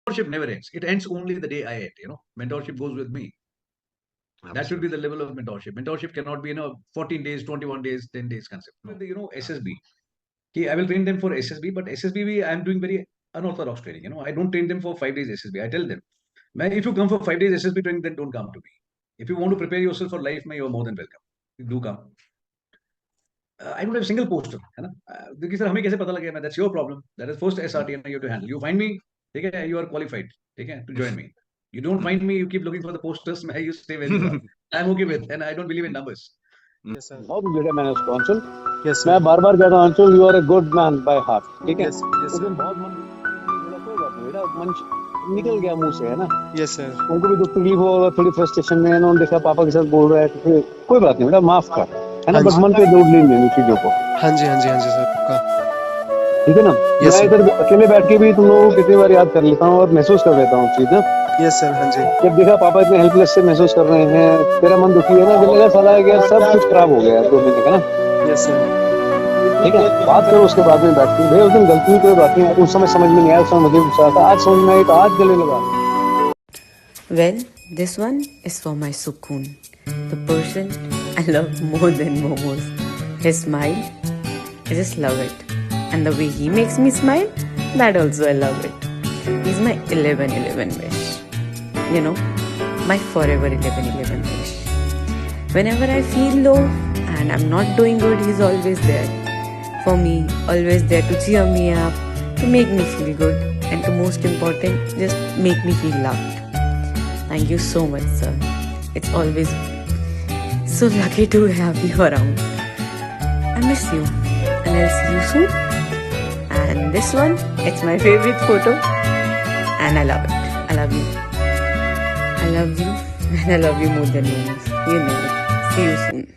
mentorship never ends. It ends only the day I end. Mentorship goes with me. That should be the level of mentorship. Mentorship cannot be 14 days, 21 days, 10 days concept. SSB. I will train them for SSB, but SSB I am doing very unorthodox training. I don't train them for 5 days SSB. I tell them, if you come for 5 days SSB training, then don't come to me. If you want to prepare yourself for life, you are more than welcome. Do come. I don't have a single poster. Because हमें कैसे पता लगेगा? That's your problem. That is first SRT you have to handle. You find me, okay, you are qualified, okay, to join me. You don't find me, you keep looking for the posters. You stay where you are. I'm okay with, and I don't believe in numbers. Yes, sir. बहुत बेटा मैंने उसको Anshul, Yes, मैं sir. बार बार कहता हूँ Anshul you are a good man by heart, ठीक है? Yes, yes, उस दिन sir. बहुत मन बोला कोई बात नहीं बेटा, मन निकल गया मुंह से, है ना? Yes, sir. उनको भी दुख तकलीफ होगा, थोड़ी फ्रस्ट्रेशन में है ना, उन्होंने देखा पापा के साथ बोल रहा है, तो फिर कोई बात नहीं बेटा, माफ कर, है ना? हाँ बट जी। मन पे लोड नहीं लेनी चीजों को, हाँ जी, हाँ जी, हाँ जी सर, पक्का। ठीक है ना? Yes, मैं sir. इधर अकेले बैठ के भी तुम लोगों को कितनी बार याद कर लेता हूँ और महसूस कर लेता हूँ चीज ना। Yes, sir. हाँ जी. जब देखा पापा इतने हेल्पलेस से महसूस कर रहे हैं, तेरा मन दुखी है ना, जब लगा साला है कि सब कुछ खराब हो गया 2 महीने का ना, Yes, sir. ठीक है? बात करो उसके बाद में बैठ के, भाई उस दिन गलती कोई बात नहीं, उस समय समझ में नहीं आया, उस समय मुझे गुस्सा आता, आज समझ में आई तो आज गले लगा। Well, this one is for my Sukoon, the person I love more than momos. His smile, I just love it. And the way he makes me smile, that also I love it. He's my 11-11 wish. My forever 11-11 wish. Whenever I feel low and I'm not doing good, he's always there for me, always there to cheer me up, to make me feel good, and to most important, just make me feel loved. Thank you so much, sir. It's always so lucky to have you around. I miss you, and I'll see you soon. And this one, it's my favorite photo, and I love it. I love you. I love you, and I love you more than momos. You know it. See you soon.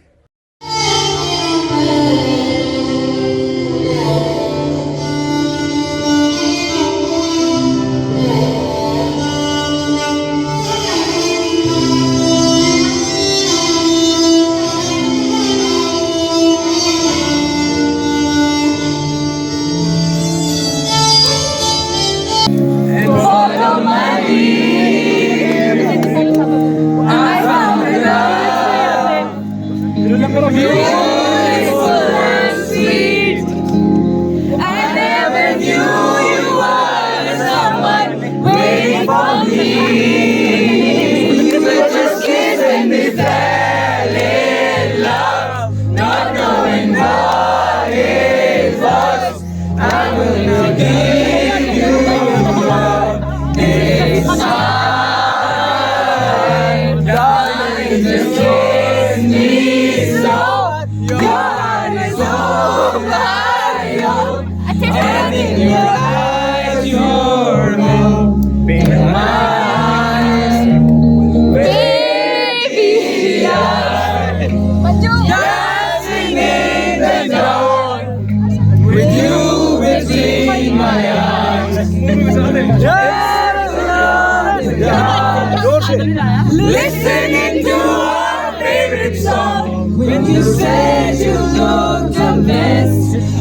Listening to our favorite song. When you said you looked a mess,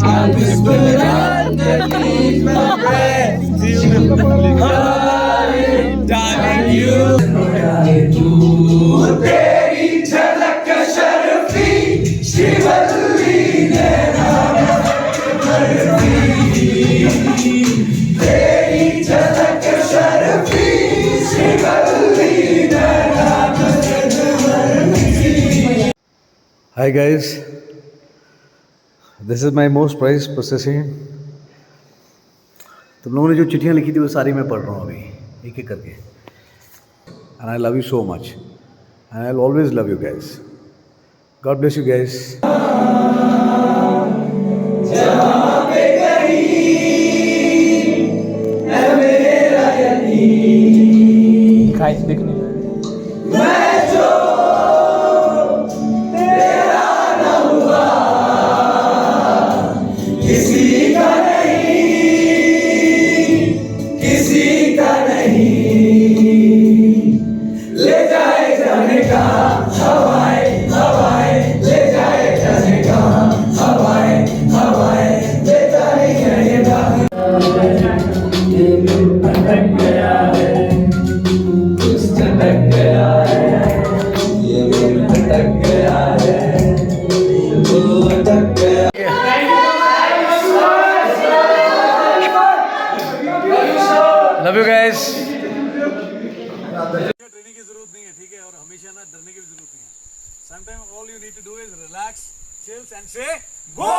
I whispered underneath my breath. Darling, you. तेरी झलक शर्फी शिवल्ली नैना तेरी झलक शर्फी शिवल्ली नैना। Hi guys, this is my most prized possession. तुम लोगों ने जो चिट्ठियाँ लिखी थी वो सारी मैं पढ़ रहा हूँ अभी एक एक करके. And I love you so much. And I'll always love you guys. God bless you guys. अटक गया लव यू गाइस। ट्रेनिंग की जरूरत नहीं है, ठीक है, और हमेशा ना डरने की भी जरूरत नहीं है। Sometimes all you need to do is relax, chill and say goal!